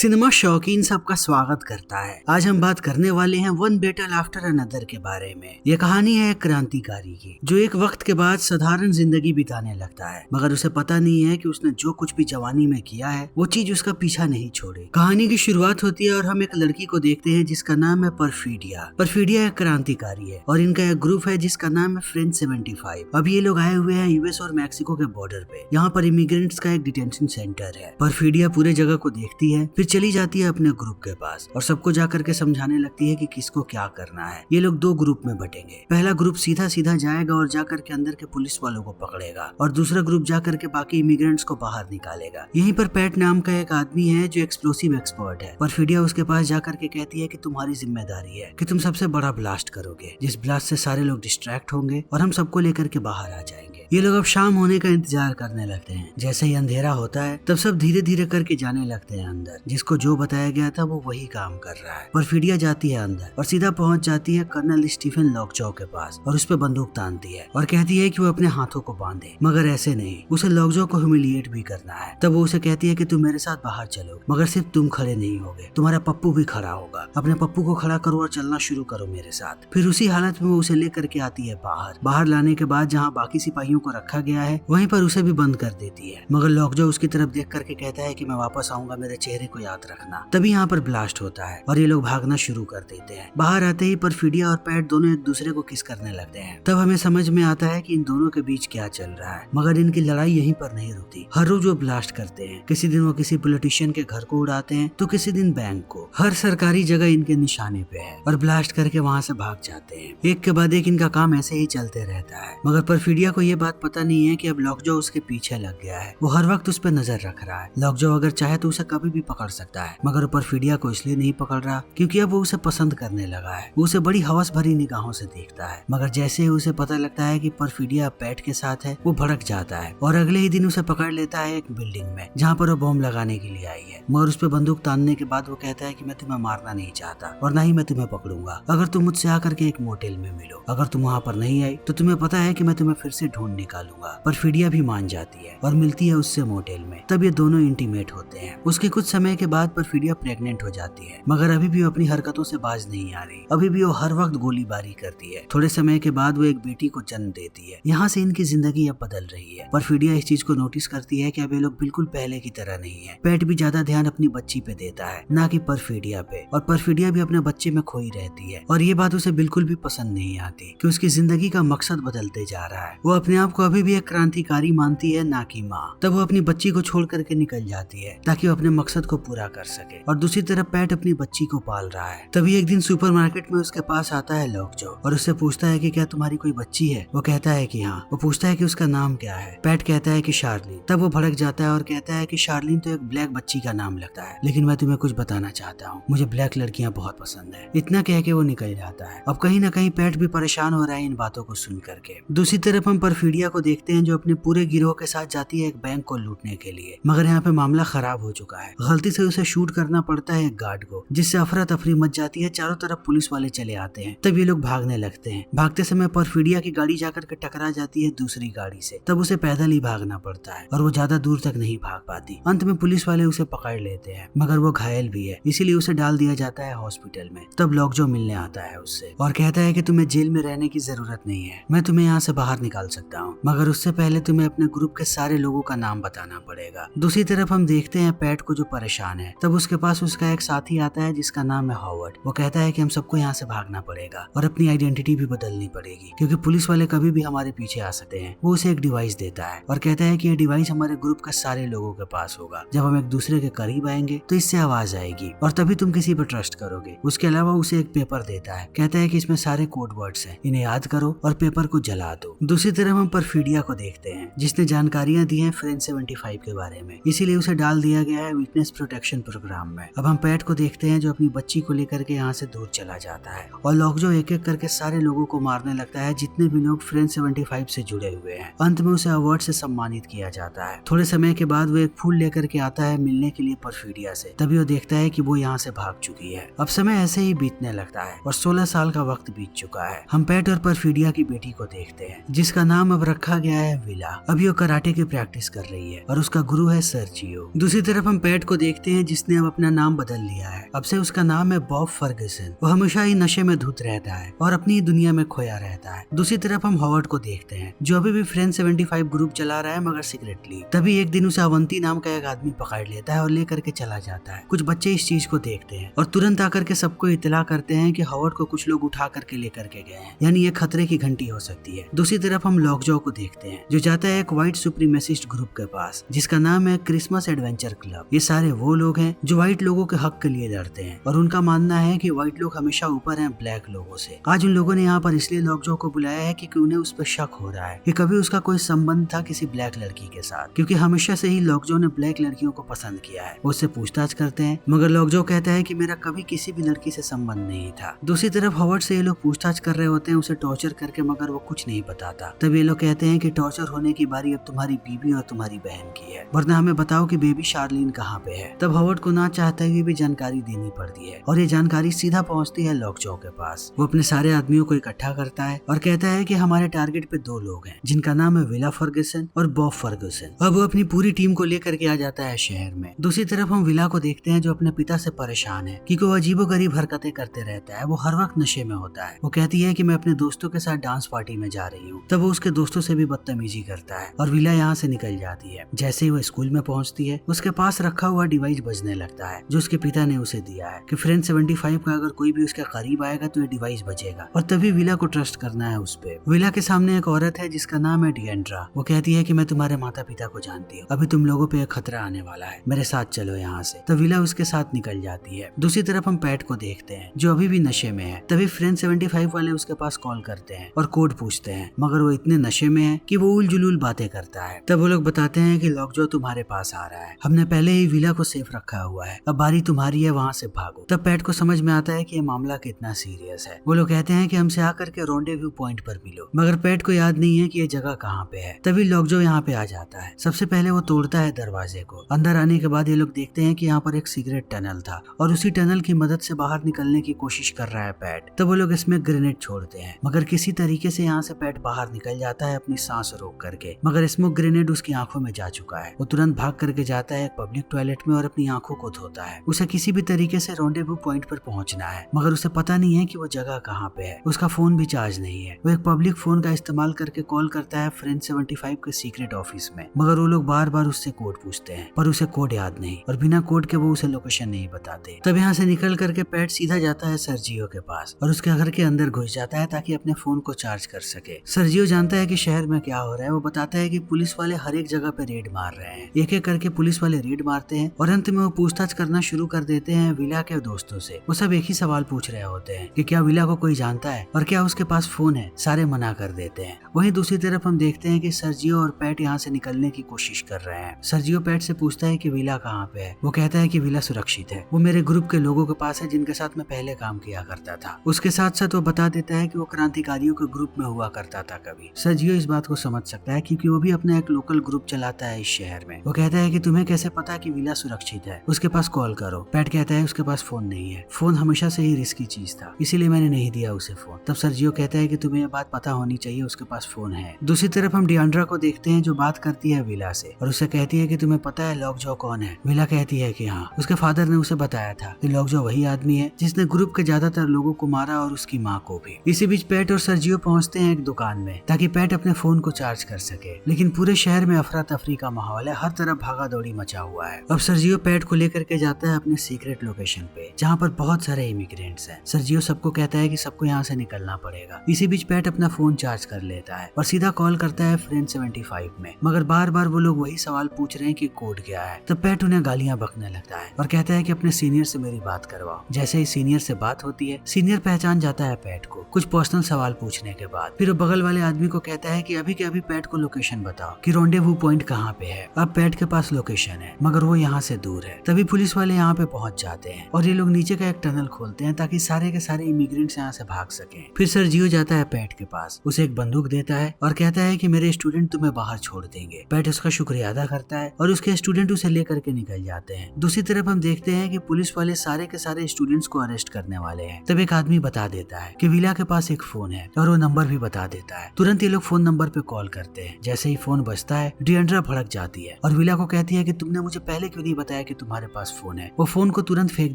Cinema शौकीन सबका स्वागत करता है। आज हम बात करने वाले हैं वन बैटल आफ्टर अनदर के बारे में। ये कहानी है एक क्रांतिकारी की, जो एक वक्त के बाद साधारण जिंदगी बिताने लगता है, मगर उसे पता नहीं है कि उसने जो कुछ भी जवानी में किया है वो चीज उसका पीछा नहीं छोड़े। कहानी की शुरुआत होती है और हम एक लड़की को देखते हैं जिसका नाम है परफीडिया। परफीडिया एक क्रांतिकारी है और इनका एक ग्रुप है जिसका नाम है फ्रेंच 75। अभी ये लोग आए हुए हैं यूएस और मैक्सिको के बॉर्डर पे। यहाँ पर इमिग्रेंट्स का एक डिटेंशन सेंटर है। परफीडिया पूरे जगह को देखती है, फिर चली जाती है अपने ग्रुप के पास और सबको जाकर के समझाने लगती है कि किसको क्या करना है। ये लोग दो ग्रुप में बटेंगे। पहला ग्रुप सीधा सीधा जाएगा और जाकर के अंदर के पुलिस वालों को पकड़ेगा और दूसरा ग्रुप जाकर के बाकी इमिग्रेंट्स को बाहर निकालेगा। यहीं पर पैट नाम का एक आदमी है जो एक्सप्लोसिव एक्सपर्ट है। परफीडिया उसके पास जाकर के कहती है कि तुम्हारी जिम्मेदारी है कि तुम सबसे बड़ा ब्लास्ट करोगे, जिस ब्लास्ट से सारे लोग डिस्ट्रैक्ट होंगे और हम सबको लेकर के बाहर आ जाएंगे। ये लोग अब शाम होने का इंतजार करने लगते हैं। जैसे ही अंधेरा होता है तब सब धीरे धीरे करके जाने लगते हैं अंदर। जिसको जो बताया गया था वो वही काम कर रहा है। परफीडिया जाती है अंदर और सीधा पहुंच जाती है कर्नल स्टीफन लॉकजॉ के पास और उस पे बंदूक तानती है और कहती है कि वो अपने हाथों को बांधे, मगर ऐसे नहीं, उसे लॉकजॉ को ह्यूमिलिएट भी करना है। तब वो उसे कहती है कि तुम मेरे साथ बाहर चलो, मगर सिर्फ तुम खड़े नहीं होगे, तुम्हारा पप्पू भी खड़ा होगा। अपने पप्पू को खड़ा करो और चलना शुरू करो मेरे साथ। फिर उसी हालत में वो उसे लेकर के आती है बाहर लाने के बाद जहाँ बाकी सिपाहियों को रखा गया है वहीं पर उसे भी बंद कर देती है, मगर लॉकजॉ उसकी तरफ देख करके कहता है कि मैं वापस आऊंगा, मेरे चेहरे को याद रखना। तभी यहाँ पर ब्लास्ट होता है और ये लोग भागना शुरू कर देते हैं। बाहर आते ही परफीडिया और पैट दोनों एक दूसरे को किस करने लगते हैं। तब हमें समझ में आता है कि इन दोनों के बीच क्या चल रहा है, मगर इनकी लड़ाई यहीं पर नहीं रुकती। हर रोज वो ब्लास्ट करते हैं। किसी दिन वो किसी पॉलिटिशियन के घर को उड़ाते हैं तो किसी दिन बैंक को। हर सरकारी जगह इनके निशाने पे है और ब्लास्ट करके वहाँ से भाग जाते हैं। एक के बाद एक इनका काम ऐसे ही चलते रहता है, मगर परफीडिया को ये बात पता नहीं है कि अब लॉकजॉ उसके पीछे लग गया है। वो हर वक्त उस पर नजर रख रहा है। लॉकजॉ अगर चाहे तो उसे कभी भी पकड़ सकता है, मगर परफीडिया को इसलिए नहीं पकड़ रहा क्योंकि अब वो उसे पसंद करने लगा है। वो उसे बड़ी हवस भरी निगाहों से देखता है, मगर जैसे ही उसे पता लगता है कि परफीडिया पैट के साथ है वो भड़क जाता है और अगले ही दिन उसे पकड़ लेता है एक बिल्डिंग में जहाँ पर वो बॉम्ब लगाने के लिए आई है। मगर उस पर बंदूक तानने के बाद वो कहता है कि मैं तुम्हें मारना नहीं चाहता और ना ही मैं तुम्हें पकड़ूंगा। अगर तुम मुझसे आकर के एक मोटेल में मिलो, अगर तुम वहाँ पर नहीं आई तो तुम्हें पता है कि मैं तुम्हें फिर से ढूंढ निकालूंगा। परफीडिया भी मान जाती है और मिलती है उससे मोटेल में। तब ये दोनों इंटीमेट होते हैं। उसके कुछ समय के बाद परफीडिया प्रेग्नेंट हो जाती है, मगर अभी भी वो अपनी हरकतों से बाज नहीं आ रही। अभी भी वो हर वक्त गोलीबारी करती है। थोड़े समय के बाद वो एक बेटी को जन्म देती है। यहाँ से इनकी जिंदगी अब बदल रही है। परफीडिया इस चीज को नोटिस करती है कि अब ये लोग बिल्कुल पहले की तरह नहीं है। पैट भी ज्यादा ध्यान अपनी बच्ची पे देता है, ना कि परफीडिया पे, और परफीडिया भी अपने बच्चे में खोई रहती है और ये बात उसे बिल्कुल भी पसंद नहीं आती कि उसकी जिंदगी का मकसद बदलते जा रहा है। वो अपने आप को अभी भी एक क्रांतिकारी मानती है, ना कि माँ। तब वो अपनी बच्ची को छोड़ करके निकल जाती है ताकि वो अपने मकसद को पूरा कर सके, और दूसरी तरफ पैट अपनी बच्ची को पाल रहा है। तभी एक दिन सुपरमार्केट में उसके पास आता है लॉकजॉ और उससे पूछता है कि क्या तुम्हारी कोई बच्ची है। वो कहता है कि हाँ। वो पूछता है कि उसका नाम क्या है। पैट कहता है कि शार्लिन। तब वो भड़क जाता है और कहता है कि शार्लिन तो एक ब्लैक बच्ची का नाम लगता है, लेकिन मैं तुम्हें कुछ बताना चाहता हूँ, मुझे ब्लैक लड़कियां बहुत पसंद है। इतना कह के वो निकल जाता है। अब कहीं ना कहीं पैट भी परेशान हो रहा है इन बातों को सुन करके। दूसरी तरफ हम परफीडिया को देखते हैं जो अपने पूरे गिरोह के साथ जाती है एक बैंक को लूटने के लिए, मगर यहाँ पे मामला खराब हो चुका है। गलती से उसे शूट करना पड़ता है एक गार्ड को, जिससे अफरा तफरी मच जाती है। चारों तरफ पुलिस वाले चले आते हैं। तब ये लोग भागने लगते हैं। भागते समय परफीडिया की गाड़ी जाकर के टकरा जाती है दूसरी गाड़ी से। तब उसे पैदल ही भागना पड़ता है और वो ज्यादा दूर तक नहीं भाग पाती। अंत में पुलिस वाले उसे पकड़ लेते हैं, मगर वो घायल भी है, इसीलिए उसे डाल दिया जाता है हॉस्पिटल में। तब लॉकजॉ मिलने आता है उससे और कहता है कि तुम्हें जेल में रहने की जरूरत नहीं है, मैं तुम्हें यहाँ से बाहर निकाल सकता हूँ, मगर उससे पहले तुम्हें अपने ग्रुप के सारे लोगों का नाम बताना पड़ेगा। दूसरी तरफ हम देखते हैं पैट को जो परेशान है। तब उसके पास उसका एक साथी आता है जिसका नाम है हॉवर्ड। वो कहता है कि हम सबको यहाँ से भागना पड़ेगा और अपनी आइडेंटिटी भी बदलनी पड़ेगी क्योंकि पुलिस वाले कभी भी हमारे पीछे आ सकते हैं। वो उसे एक डिवाइस देता है और कहता है कि ये डिवाइस हमारे ग्रुप के सारे लोगों के पास होगा। जब हम एक दूसरे के करीब आएंगे तो इससे आवाज आएगी और तभी तुम किसी पर ट्रस्ट करोगे। उसके अलावा उसे एक पेपर देता है, कहता है कि इसमें सारे कोड वर्ड्स हैं, इन्हें याद करो और पेपर को जला दो। दूसरी तरफ हम परफीडिया को देखते हैं जिसने जानकारियां दी हैं फ्रेंच 75 के बारे में, इसीलिए उसे डाल दिया गया है विटनेस प्रोटेक्शन प्रोग्राम में। अब हम पैट को देखते हैं जो अपनी बच्ची को लेकर के यहाँ से दूर चला जाता है और लॉकजॉ एक एक करके सारे लोगों को मारने लगता है जितने भी लोग फ्रेंच 75 से जुड़े हुए हैं। अंत में उसे अवार्ड से सम्मानित किया जाता है। थोड़े समय के बाद वो एक फूल लेकर के आता है मिलने के लिए परफीडिया से। तभी वो देखता है कि वो यहाँ से भाग चुकी है। अब समय ऐसे ही बीतने लगता है और 16 साल का वक्त बीत चुका है। हम पैट और परफीडिया की बेटी को देखते हैं जिसका नाम अब अब रखा गया है विला। अभी वो कराटे की प्रैक्टिस कर रही है और उसका गुरु है सर्जियो। दूसरी तरफ हम पैट को देखते हैं जिसने अब अपना नाम बदल लिया है। अब से उसका नाम है बॉब फर्गसन। वो हमेशा ही नशे में धुत रहता है और अपनी दुनिया में खोया रहता है। दूसरी तरफ हम हॉवर्ड को देखते हैं जो अभी भी फ्रेंड 75 ग्रुप चला रहा है मगर सीक्रेटली। तभी एक दिन उसे अवंती नाम का एक आदमी पकड़ लेता है और लेकर के चला जाता है। कुछ बच्चे इस चीज को देखते हैं और तुरंत आकर के सबको इतला करते हैं कि हॉवर्ड को कुछ लोग उठा करके लेकर के गए हैं, यानी ये खतरे की घंटी हो सकती है। दूसरी तरफ हम लॉकजॉ को देखते हैं जो जाता है एक व्हाइट सुप्रीमेसिस्ट ग्रुप के पास जिसका नाम है क्रिसमस एडवेंचर क्लब। ये सारे वो लोग हैं जो व्हाइट लोगों के हक के लिए लड़ते हैं और उनका मानना है कि व्हाइट लोग हमेशा ऊपर हैं ब्लैक लोगों से। आज उन लोगों ने यहाँ पर इसलिए लॉकजॉ को बुलाया है क्योंकि उन्हें उस पर शक हो रहा है कि कभी उसका कोई संबंध था किसी ब्लैक लड़की के साथ, क्योंकि हमेशा से ही लॉकजॉ ने ब्लैक लड़कियों को पसंद किया है। वो उससे पूछताछ करते हैं मगर लॉकजॉ कहता है कि मेरा कभी किसी भी लड़की से संबंध नहीं था। दूसरी तरफ हॉवर्ड से ये लोग पूछताछ कर रहे होते हैं उसे टॉर्चर करके, मगर वो कुछ नहीं बताता। तब ये लोग कहते हैं कि टॉर्चर होने की बारी अब तुम्हारी बीबी और तुम्हारी बहन की है, वरना हमें बताओ कि बेबी शार्लिन कहाँ पे है। तब हॉवर्ड को ना चाहते हुए भी जानकारी देनी पड़ती है और ये जानकारी सीधा पहुंचती है लॉकजॉ के पास। वो अपने सारे आदमियों को इकट्ठा करता है और कहता है कि हमारे टारगेट पे 2 लोग हैं जिनका नाम है विला फर्गसन और बॉब फर्गसन। अब वो अपनी पूरी टीम को लेकर के आ जाता है शहर में। दूसरी तरफ हम विला को देखते हैं जो अपने पिता से परेशान है क्योंकि वो अजीबोगरीब हरकतें करते रहता है। वो हर वक्त नशे में होता है। वो कहती है कि मैं अपने दोस्तों के साथ डांस पार्टी में जा रही हूँ। तब वो उसके दोस्तों से भी बदतमीजी करता है और विला यहाँ से निकल जाती है। जैसे ही वो स्कूल में पहुंचती है उसके पास रखा हुआ डिवाइस बजने लगता है जो उसके पिता ने उसे दिया है कि फ्रेंड 75 का अगर कोई भी उसके करीब आएगा तो ये डिवाइस बजेगा और तभी विला को ट्रस्ट करना है उस पे। विला के सामने एक औरत है जिसका नाम है डिएंड्रा। वो कहती है कि मैं तुम्हारे माता पिता को जानती हूँ, अभी तुम लोगों पे एक खतरा आने वाला है, मेरे साथ चलो यहाँ से। तो विला उसके साथ निकल जाती है। दूसरी तरफ हम पैट को देखते हैं जो अभी भी नशे में है। तभी फ्रेंड 75 वाले उसके पास कॉल करते हैं और कोड पूछते हैं मगर वो इतने नशे में है कि वो उल जुलूल बातें करता है। तब वो लोग बताते हैं कि लॉकजॉ तुम्हारे पास आ रहा है, हमने पहले ही विला को सेफ रखा हुआ है, अब बारी तुम्हारी है, वहाँ से भागो। तब पैट को समझ में आता है कि ये मामला कितना सीरियस है। वो लोग कहते हैं कि हमसे आकर के रोंडेव्यू पॉइंट पर मिलो, मगर पैट को याद नहीं है कि ये जगह कहाँ पे है। तभी लॉकजॉ यहाँ पे आ जाता है। सबसे पहले वो तोड़ता है दरवाजे को। अंदर आने के बाद ये लोग देखते हैं कि यहाँ पर एक सीक्रेट टनल था और उसी टनल की मदद से बाहर निकलने की कोशिश कर रहा है पैट। तब वो लोग इसमें ग्रेनेड छोड़ते हैं मगर किसी तरीके से यहाँ से पैट बाहर निकल जाता है अपनी सांस रोक करके, मगर स्मोक ग्रेनेड उसकी आंखों में जा चुका है। वो तुरंत भाग करके जाता है एक पब्लिक टॉयलेट में और अपनी आंखों को धोता है। उसे किसी भी तरीके से रोंडेव्यू पॉइंट पर पहुंचना है मगर उसे पता नहीं है कि वो जगह कहाँ पे है। उसका फोन भी चार्ज नहीं है। वो एक पब्लिक फोन का इस्तेमाल करके कॉल करता है फ्रेंड 75 के सीक्रेट ऑफिस में, मगर वो लोग बार बार उससे कोड पूछते हैं पर उसे कोड याद नहीं और बिना कोड के वो उसे लोकेशन नहीं बताते। तब यहाँ से निकल करके पैट सीधा जाता है सर्जियो के पास और उसके घर के अंदर घुस जाता है ताकि अपने फोन को चार्ज कर सके। सर्जियो जानता है कि शहर में क्या हो रहा है। वो बताता है कि पुलिस वाले हर एक जगह पे रेड मार रहे हैं। एक एक करके पुलिस वाले रेड मारते हैं और अंत में वो पूछताछ करना शुरू कर देते हैं विला के दोस्तों से। वो सब एक ही सवाल पूछ रहे होते हैं कि क्या विला को कोई जानता है और क्या उसके पास फोन है। सारे मना कर देते हैं। वहीं दूसरी तरफ हम देखते हैं कि सर्जियो और पैट यहाँ से निकलने की कोशिश कर रहे हैं। सर्जियो पैट से पूछता है कि विला कहाँ पे है। वो कहता है कि विला सुरक्षित है, वो मेरे ग्रुप के लोगों के पास है जिनके साथ मैं पहले काम किया करता था। उसके साथ साथ वो बता देता है कि वो क्रांतिकारियों के ग्रुप में हुआ करता था कभी। सर्जियो इस बात को समझ सकता है क्योंकि वो भी अपना एक लोकल ग्रुप चलाता है इस शहर में। वो कहता है कि तुम्हें कैसे पता कि विला सुरक्षित है, उसके पास कॉल करो। पैट कहता है उसके पास फोन नहीं है, फोन हमेशा से ही रिस्की चीज था इसीलिए मैंने नहीं दिया उसे फोन। तब सर्जियो कहता है कि तुम्हें ये बात पता होनी चाहिए, उसके पास फोन है। दूसरी तरफ हम डिएंड्रा को देखते हैं जो बात करती है विला से और उसे कहती है कि तुम्हें पता है लॉकजॉ कौन है। विला कहती है कि हाँ, उसके फादर ने उसे बताया था कि लॉकजॉ वही आदमी है जिसने ग्रुप के ज्यादातर लोगों को मारा और उसकी माँ को भी। इसी बीच पैट और सर्जियो पहुंचते हैं एक दुकान में ताकि पैट अपने फोन को चार्ज कर सके, लेकिन पूरे शहर में अफरा तफरी का माहौल है, हर तरफ भागा दौड़ी मचा हुआ है। अब सर्जियो पैट को लेकर के जाता है अपने सीक्रेट लोकेशन पे जहाँ पर बहुत सारे इमिग्रेंट्स हैं। सर्जियो सबको कहता है कि सबको यहाँ से निकलना पड़ेगा। इसी बीच पैट अपना फोन चार्ज कर लेता है और सीधा कॉल करता है फ्रेंड 75 में, मगर बार बार वो लोग वही सवाल पूछ रहे हैं कि कोड क्या है। तब पैट उन्हें गालियां बकने लगता है और कहता है कि अपने सीनियर से मेरी बात करवाओ। जैसे ही सीनियर से बात होती है, सीनियर पहचान जाता है पैट को कुछ पर्सनल सवाल पूछने के बाद। फिर वो बगल वाले आदमी को कहता है कि अभी के अभी पैट को लोकेशन बताओ कि रोंडेवू पॉइंट कहाँ पे है। अब पैट के पास लोकेशन है मगर वो यहाँ से दूर है। तभी पुलिस वाले यहाँ पे पहुंच जाते हैं और ये लोग नीचे का एक टनल खोलते हैं ताकि सारे के सारे इमिग्रेंट्स यहाँ से भाग सकें। फिर सर्जियो जाता है पैट के पास, उसे एक बंदूक देता है और कहता है कि मेरे स्टूडेंट तुम्हें बाहर छोड़ देंगे। पैट उसका शुक्रिया अदा करता है और उसके स्टूडेंट उसे लेकर के निकल जाते हैं। दूसरी तरफ हम देखते हैं कि पुलिस वाले सारे के सारे स्टूडेंट्स को अरेस्ट करने वाले हैं। तब एक आदमी बता देता है कि विला के पास एक फोन है और वो नंबर भी बता देता है। तुरंत ये लोग फोन नंबर पे कॉल करते हैं। जैसे ही फोन बजता है डिएंड्रा भड़क जाती है और विला को कहती है कि तुमने मुझे पहले क्यों नहीं बताया कि तुम्हारे पास फोन है। वो फोन को तुरंत फेंक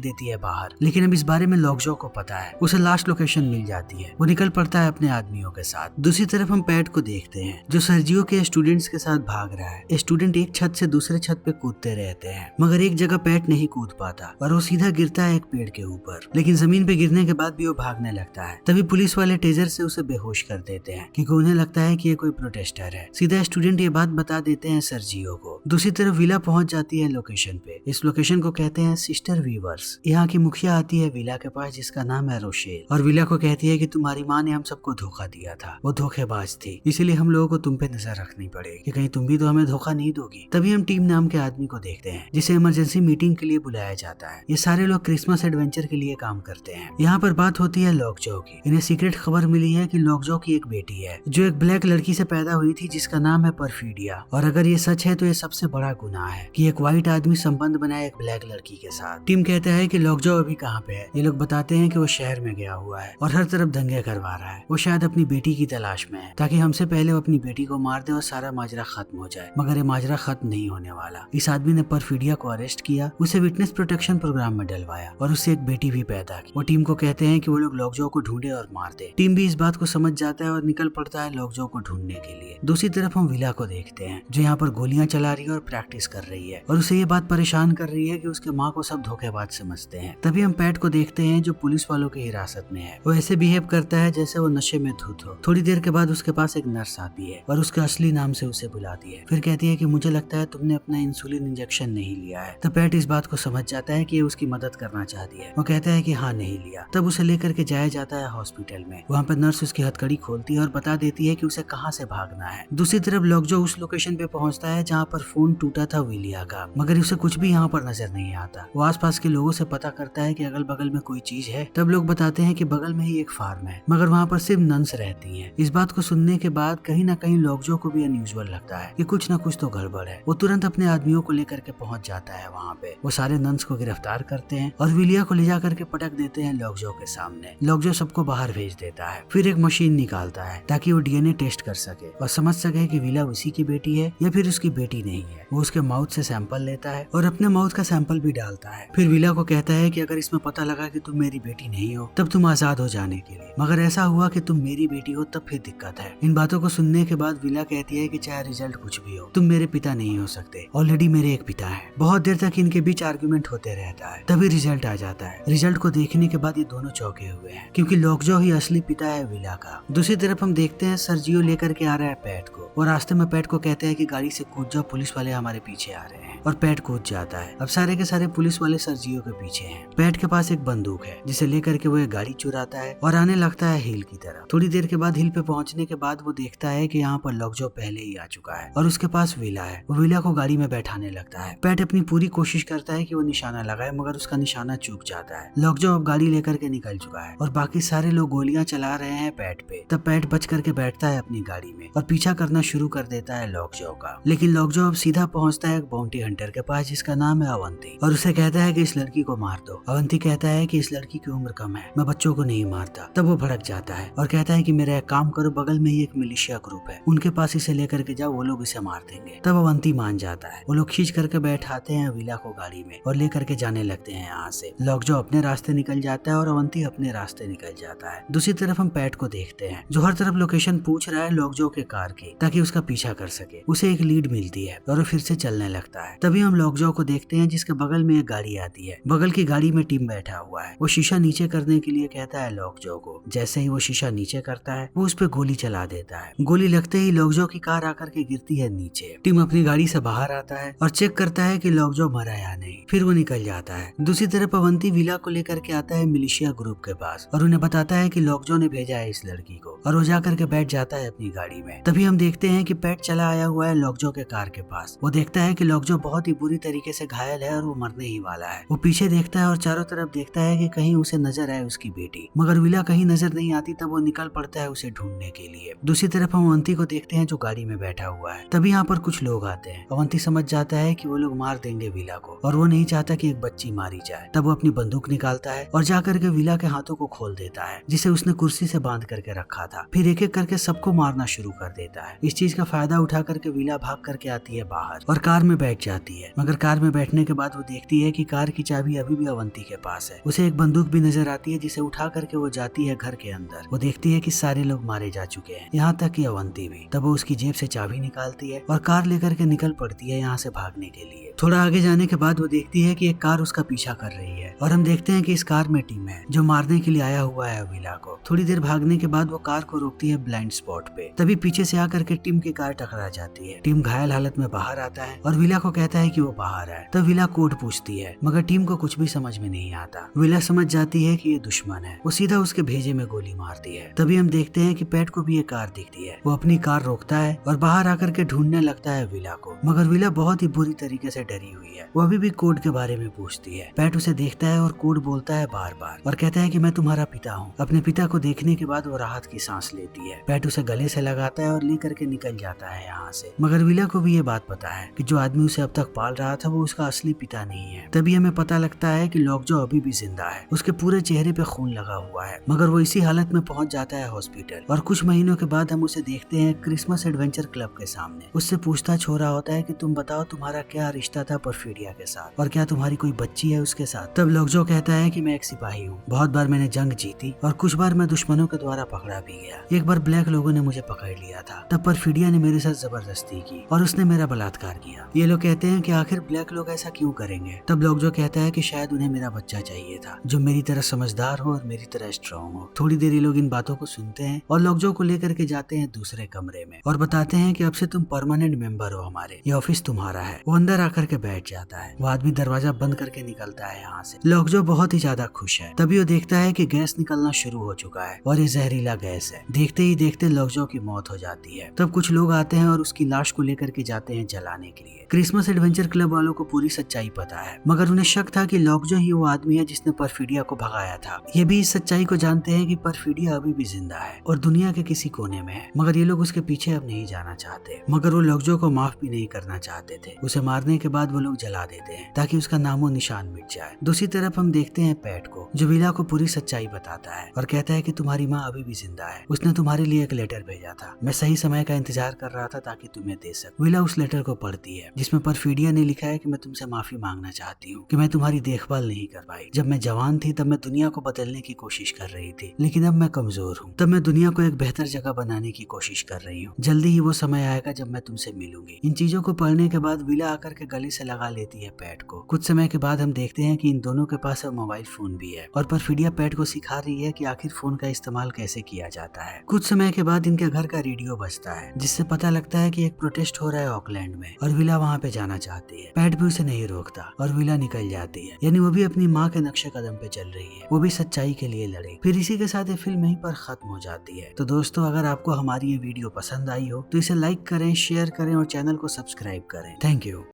देती है बाहर, लेकिन अब इस बारे में लॉकजॉ को पता है। उसे लास्ट लोकेशन मिल जाती है। वो निकल पड़ता है अपने आदमियों के साथ। दूसरी तरफ हम पैट को देखते हैं जो सर्जियो के स्टूडेंट्स के साथ भाग रहा है। स्टूडेंट एक छत से दूसरे छत पे कूदते रहते हैं, मगर एक जगह पैट नहीं कूद पाता और वो सीधा गिरता है एक पेड़ के ऊपर। लेकिन जमीन पे गिरने के बाद भी वो भागने लगता है। तभी पुलिस वाले टेजर से उसे बेहोश कर देते हैं क्योंकि उन्हें लगता है कि ये कोई प्रोटेस्टर है। सीधा स्टूडेंट ये बात बता देते हैं सर्जियो को। दूसरी तरफ विला पहुंच जाती है लोकेशन पे। इस लोकेशन को कहते हैं सिस्टर वीवर्स। यहाँ की मुखिया आती है विला के पास जिसका नाम है रोशेल और विला को कहती है कि तुम्हारी माँ ने हम सबको धोखा दिया था, वो धोखेबाज थी, इसीलिए हम लोगों को तुम पे नजर रखनी पड़ेगी कि कहीं तुम भी तो हमें धोखा नहीं दोगी। तभी हम टीम नाम के आदमी को देखते हैं जिसे इमरजेंसी मीटिंग के लिए बुलाया जाता है। ये सारे लोग क्रिसमस एडवेंचर के लिए काम करते हैं। यहाँ पर बात होती है लॉकजॉ की। इन्हें सीक्रेट खबर मिली है कि लॉकजॉ की एक बेटी है जो एक ब्लैक लड़की से पैदा हुई थी जिसका नाम है परफीडिया। और अगर ये सच है तो ये सबसे बड़ा गुनाह है कि एक व्हाइट आदमी संबंध बनाए एक ब्लैक लड़की के साथ। टीम कहता है कि लॉकजॉ अभी कहाँ पे है। ये लोग बताते हैं कि वो शहर में गया हुआ है और हर तरफ दंगे करवा रहा है। वो शायद अपनी बेटी की तलाश में है ताकि हमसे पहले वो अपनी बेटी को मार दे और सारा माजरा खत्म हो जाए। मगर ये माजरा खत्म नहीं होने वाला। इस आदमी ने परफीडिया को अरेस्ट किया, उसे विटनेस प्रोटेक्शन प्रोग्राम में डलवाया और उससे एक बेटी भी पैदा की। वो टीम को कहते हैं कि वो लोग लॉकजॉ को ढूंढे और मार दे। टीम भी इस बात को समझ जाता है और निकल पड़ता है लॉकजॉ को ढूंढने के लिए। दूसरी तरफ हम विला को देखते हैं जो यहाँ पर गोलियां चला रही है और प्रैक्टिस कर रही है और उसे ये बात परेशान कर रही है कि उसके माँ को सब धोखेबाज समझते हैं। तभी हम पैट को देखते हैं जो पुलिस वालों की हिरासत में है। वो ऐसे बिहेव करता है जैसे वो नशे में धुत हो। थोड़ी देर के बाद उसके पास एक नर्स आती है और उसके असली नाम से उसे बुलाती है। फिर कहती है कि मुझे लगता है तुमने अपना इंसुलिन इंजेक्शन नहीं लिया है। तब पैट इस बात को समझ जाता है कि ये उसकी मदद करना चाहती है। वो कहता है कि हाँ नहीं लिया। तब उसे लेकर के जाया जाता है हॉस्पिटल में। वहाँ पर नर्स उसकी हथकड़ी खोलती है और बता देती है कि उसे कहाँ से भागना है। दूसरी तरफ लॉकजॉ उस लोकेशन पे पहुंचता है जहाँ पर फोन टूटा था विलिया का, मगर उसे कुछ भी यहाँ पर नजर नहीं आता। वो आसपास के लोगों से पता करता है कि अगल बगल में कोई चीज है। तब लोग बताते हैं कि बगल में ही एक फार्म है, मगर वहाँ पर सिर्फ नन्स रहती हैं। इस बात को सुनने के बाद कहीं ना कहीं लॉकजॉ को भी अनयूजुअल लगता है कि कुछ ना कुछ तो गड़बड़ है। वो तुरंत अपने आदमियों को लेकर के पहुंच जाता है वहाँ पे। वो सारे नन्स को गिरफ्तार करते हैं और विलिया को ले जा करके पटक देते हैं लॉकजॉ के सामने। लॉकजॉ सबको बाहर भेज देता है, फिर एक मशीन निकालता है ताकि वो डीएनए टेस्ट कर सके और समझ सके कि विला उसी की बेटी है या फिर उसकी बेटी नहीं है। वो उसके माउथ से सैंपल लेता है और अपने माउथ का सैंपल भी डालता है। फिर विला को कहता है कि अगर इसमें पता लगा कि तुम मेरी बेटी नहीं हो तब तुम आजाद हो जाने के लिए, मगर ऐसा हुआ कि तुम मेरी बेटी हो तब फिर दिक्कत है। इन बातों को सुनने के बाद विला कहती है कि चाहे रिजल्ट कुछ भी हो तुम मेरे पिता नहीं हो सकते, ऑलरेडी मेरे एक पिता है। बहुत देर तक इनके बीच आर्गुमेंट होते रहता है। तभी रिजल्ट आ जाता है। रिजल्ट को देखने के बाद ये दोनों चौंके हुए हैं क्योंकि लॉकजॉ ही असली पिता है विला का। दूसरी तरफ हम देखते हैं सर्जियो लेकर के आ रहा है पैट को और रास्ते में पैट को कहते हैं कि गाड़ी से कूद जाओ, पुलिस वाले हमारे पीछे आ रहे हैं। और पैट कूद जाता है। अब सारे के सारे पुलिस वाले सर्जियो के पीछे हैं। पैट के पास एक बंदूक है जिसे लेकर के वो एक गाड़ी चुराता है और आने लगता है हिल की तरफ। थोड़ी देर के बाद हिल पे पहुंचने के बाद वो देखता है कि यहाँ पर लॉकजॉ पहले ही आ चुका है और उसके पास विला है। वो विला को गाड़ी में बैठाने लगता है। पैट अपनी पूरी कोशिश करता है कि वो निशाना लगाए, मगर उसका निशाना चूक जाता है। लॉकजॉ अब गाड़ी लेकर के निकल चुका है और बाकी सारे लोग गोलियां चला रहे हैं पैट पे। तब पैट बच करके बैठता है अपनी गाड़ी में और पीछा करना शुरू कर देता है लॉकजॉ का। लेकिन लॉकजॉ अब सीधा पहुंचता है एक बाउंटी हंटर के पास जिसका नाम है अवंती और उसे कहता है कि इस लड़की को मार दो। अवंती कहता है कि इस लड़की की उम्र कम है, मैं बच्चों को नहीं मारता। तब वो भड़क जाता है और कहता है कि मेरा एक काम करो, बगल में ही एक मिलिशिया ग्रुप है, उनके पास इसे लेकर के जाओ, वो लोग इसे मार देंगे। तब अवंती मान जाता है। वो लोग खींच करके बैठाते हैं विला को गाड़ी में और लेकर के जाने लगते हैं यहाँ से। लॉकजॉ अपने रास्ते निकल जाता है और अवंती अपने रास्ते निकल जाता है। दूसरी तरफ हम पैट को देखते हैं जो हर तरफ लोकेशन पूछ रहा है लॉकजॉ के कार की ताकि उसका पीछा कर सके। उसे एक लीड मिलती है और वो फिर से चलने लगता है। तभी हम लॉकजॉ को देखते हैं जिसके बगल में एक गाड़ी आती है। बगल की गाड़ी में टिम बैठा हुआ है। वो शीशा नीचे करने के लिए कहता है लॉकजॉ को। जैसे ही वो शीशा नीचे करता है वो उस पर गोली चला देता है। गोली लगते ही लॉकजॉ की कार आकर के गिरती है नीचे। टिम अपनी गाड़ी से बाहर आता है और चेक करता है कि लॉकजॉ मरा या नहीं, फिर वो निकल जाता है। दूसरी तरफ अवंती विला को लेकर के आता है मिलिशिया ग्रुप के पास और उन्हें बताता है कि लॉकजॉ ने भेजा है इस लड़की को और वो जाकर के बैठ जाता है अपनी गाड़ी में। तभी हम देखते हैं कि पैट चला आया हुआ है लॉकजॉ के कार के पास। वो देखता है कि लॉकजॉ बहुत ही बुरी तरीके से घायल है और वो मरने ही वाला है। वो पीछे देखता है और चारों तरफ देखता है कि कहीं उसे नजर आए उसकी बेटी, मगर विला कहीं नजर नहीं आती। तब वो निकल पड़ता है उसे ढूंढने के लिए। दूसरी तरफ हम अवंती को देखते हैं जो गाड़ी में बैठा हुआ है। तभी यहाँ पर कुछ लोग आते हैं। अवंती समझ जाता है कि वो लोग मार देंगे विला को और वो नहीं चाहता कि एक बच्ची मारी जाए। तब वो अपनी बंदूक निकालता है और जाकर के विला के हाथों को खोल देता है जिसे उसने कुर्सी से बांध करके रखा था। फिर एक एक करके सब सबको मारना शुरू कर देता है। इस चीज का फायदा उठा करके विला भाग करके आती है बाहर और कार में बैठ जाती है। मगर कार में बैठने के बाद वो देखती है कि कार की चाबी अभी भी अवंती के पास है। उसे एक बंदूक भी नजर आती है जिसे उठा करके वो जाती है घर के अंदर। वो देखती है कि सारे लोग मारे जा चुके हैं, यहाँ तक कि अवंती भी। तब वो उसकी जेब से चाबी निकालती है और कार लेकर के निकल पड़ती है यहाँ से भागने के लिए। थोड़ा आगे जाने के बाद वो देखती है कि एक कार उसका पीछा कर रही है और हम देखते हैं कि इस कार में टिम है जो मारने के लिए आया हुआ है विला को। थोड़ी देर भागने के बाद वो कार को रोकती है ब्लाइंड स्पॉट पे। तभी पीछे से आकर के टिम की कार टकरा जाती है। टिम घायल हालत में बाहर आता है और विला को कहता है कि वो बाहर है। तब विला कोड पूछती है मगर टिम को कुछ भी समझ में नहीं आता। विला समझ जाती है कि ये दुश्मन है। वो सीधा उसके भेजे में गोली मारती है। तभी हम देखते हैं कि पैट को भी ये कार दिखती है। वो अपनी कार रोकता है और बाहर आकर के ढूंढने लगता है विला को, मगर विला बहुत ही बुरी तरीके से डरी हुई है। वो अभी भी कोड के बारे में पूछती है। पैट उसे देखता है और कोड बोलता है बार बार और कहता है कि मैं तुम्हारा पिता हूँ। अपने पिता को देखने के बाद वो राहत की सांस लेती है। पैट उसे गले से लगाता है और लेकर के निकल जाता है यहाँ से। मगर विला को भी ये बात पता है कि जो आदमी उसे अब तक पाल रहा था वो उसका असली पिता नहीं है। तभी हमें पता लगता है कि लॉकजॉ अभी भी जिंदा है। उसके पूरे चेहरे पे खून लगा हुआ है, मगर वो इसी हालत में पहुंच जाता है हॉस्पिटल। और कुछ महीनों के बाद हम उसे देखते हैं क्रिसमस एडवेंचर क्लब के सामने। उससे पूछताछ हो रहा होता है कि तुम बताओ तुम्हारा क्या रिश्ता था परफिडिया के साथ और क्या तुम्हारी कोई बच्ची है उसके साथ। तब लॉकजॉ कहता है कि मैं एक सिपाही हूँ, बहुत बार मैंने जंग जीती और कुछ बार मैं दुश्मनों के द्वारा पकड़ा भी गया। एक बार ब्लैक लोगों ने मुझे पकड़ लिया था, तब परफिडिया ने मेरे साथ जबरदस्ती की और उसने मेरा बलात्कार किया। ये लोग कहते हैं कि आखिर ब्लैक लोग ऐसा क्यों करेंगे। तब लॉकजॉ कहता है कि शायद उन्हें मेरा बच्चा चाहिए था जो मेरी तरह समझदार हो और मेरी तरह स्ट्रॉन्ग हो। थोड़ी देर ये लोग इन बातों को सुनते हैं और लॉकजॉ को लेकर के जाते हैं दूसरे कमरे में और बताते हैं कि अब से तुम परमानेंट मेंबर हो हमारे, ये ऑफिस तुम्हारा है। वो अंदर आकर के बैठ जाता है। वो आदमी दरवाजा बंद करके निकलता है यहाँ से। लॉकजॉ बहुत ही ज्यादा खुश है। तभी वो देखता है कि गैस निकलना शुरू हो चुका है और ये जहरीला गैस है। देखते ही देखते लॉकजॉ की मौत हो जाती है। तब कुछ लोग आते हैं और उसकी लाश को लेकर के जाते हैं जलाने के लिए। क्रिसमस एडवेंचर क्लब वालों को पूरी सच्चाई पता है, मगर उन्हें शक था कि लॉकजॉ ही वो आदमी है जिसने परफिडिया को भगाया था। ये भी इस सच्चाई को जानते हैं कि परफिडिया अभी भी जिंदा है और दुनिया के किसी कोने में है, मगर ये लोग उसके पीछे अब नहीं जाना चाहते। मगर वो लॉकजॉ को माफ भी नहीं करना चाहते थे। उसे मारने के बाद वो लोग जला देते हैं ताकि उसका नामो निशान मिट जाए। दूसरी तरफ हम देखते हैं पैट को जो विला को पूरी सच्चाई बताता है और कहता है कि तुम्हारी माँ अभी भी जिंदा है। उसने तुम्हारे लिए एक लेटर भेजा था, मैं सही समय का इंतजार कर रहा था ताकि तुम्हें दे सकूं। विला उस लेटर को पढ़ती है जिसमें परफिडिया ने लिखा है कि मैं तुमसे माफी मांगना चाहती हूँ कि मैं तुम्हारी देखभाल नहीं कर पाई। जब मैं जवान थी तब मैं दुनिया को बदलने की कोशिश कर रही थी, लेकिन अब मैं कमजोर हूँ। तब मैं दुनिया को एक बेहतर जगह बनाने की कोशिश कर रही हूँ। जल्दी ही वो समय आएगा जब मैं तुमसे मिलूंगी। इन चीजों को पढ़ने के बाद विला आकर के गले से लगा लेती है पैट को। कुछ समय के बाद हम देखते हैं कि इन दोनों के पास अब मोबाइल फोन भी है और परफिडिया पैट को सिखा रही है कि आखिर फोन का इस्तेमाल कैसे किया जाता है। कुछ समय के बाद इनके घर का रेडियो बजता है जिससे पता लगता है कि एक प्रोटेस्ट हो रहा है ऑकलैंड में और विला वहाँ पे जाना चाहती है। पैट भी उसे नहीं रोकता और विला निकल जाती है, यानी वो भी अपनी माँ के नक्शे कदम पे चल रही है। वो भी सच्चाई के लिए लड़े। फिर इसी के साथ ये फिल्म यहीं पर खत्म हो जाती है। तो दोस्तों, अगर आपको हमारी ये वीडियो पसंद आई हो तो इसे लाइक करें, शेयर करें और चैनल को सब्सक्राइब करें। Thank you.